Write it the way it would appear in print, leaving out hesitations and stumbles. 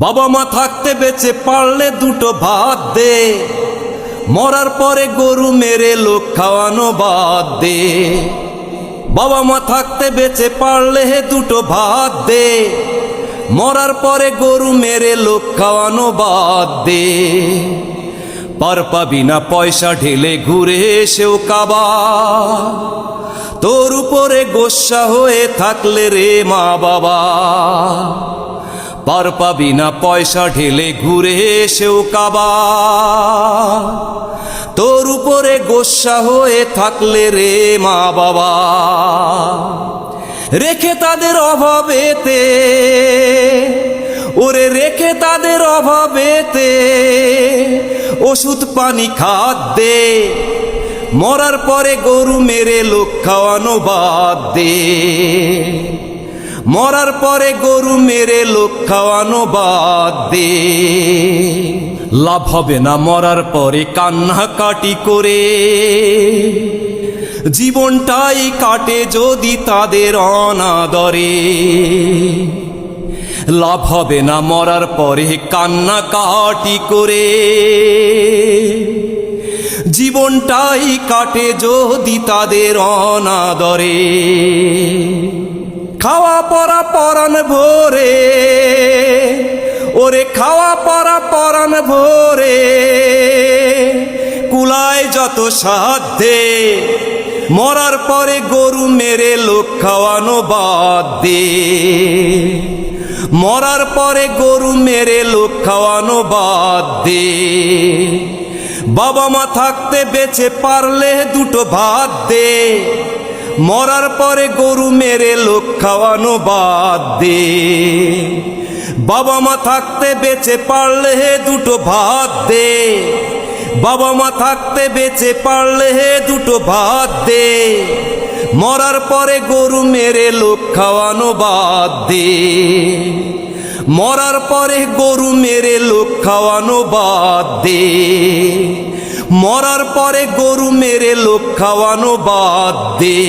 বাবা মা থাকতে বেঁচে পারলে দুটো ভাত দে, মরার পরে গরু মেরে লোক খাওয়ানো বাদ দে। বাবা মা থাকতে বেঁচে পারলে দুটো ভাত দে, মরার পরে গরু মেরে লোক খাওয়ানো বাদ দে। পার পাবি না পয়সা ঢেলে ঘুরে এসেও কাবা, তোর উপরে গোস্সা হয়ে থাকলে রে মা বাবা। পার পাবি না পয়সা ঢেলে ঘুরে এসেও কাবা, তোর উপরে গোস্সা হয়ে থাকলে রে মা বাবা। রেখে তাদের অভাবেতে, ওরে রেখে তাদের অভাবেতে ওষুধ পানি খাদ্যে, মরার পরে গরু মেরে লোক খাওয়ানো বাদ দে। মরার পরে গরু মেরে লোক খাওয়ানো বাদ দে। লাভ হবে না মরার পরে কান্নাকাটি করে, জীবনটাই কাটে যদি তাদের অনাদরে। লাভ হবে না মরার পরে কান্নাকাটি করে, জীবনটাই কাটে যদি তাদের অনাদরে। খাওয়া পরা পরাণ ভরে, ওরে খাওয়া পরা পরাণ ভরে কুলায় যত সাধ্যে, মরার পরে গরু মেরে লোক খাওয়ানো বাদ দে। মরার পরে গরু মেরে লোক খাওয়ানো বাদ দে। বাবা মা থাকতে বেঁচে পারলে দুটো ভাত দে, মরার পরে গরু মেরে লোক খাওয়ানো বাদ দে। বাবা মা থাকতে বেঁচে পারলে দুটো ভাত দে, বাবা মা থাকতে বেঁচে পারলে দুটো ভাত দে, মরার পরে গরু মেরে লোক খাওয়ানো বাদ দে। মরার পরে গরু মেরে লোক খাওয়ানো বাদ দে। মরার পরে গরু মেরে লোক খাওয়ানো বাদ দে।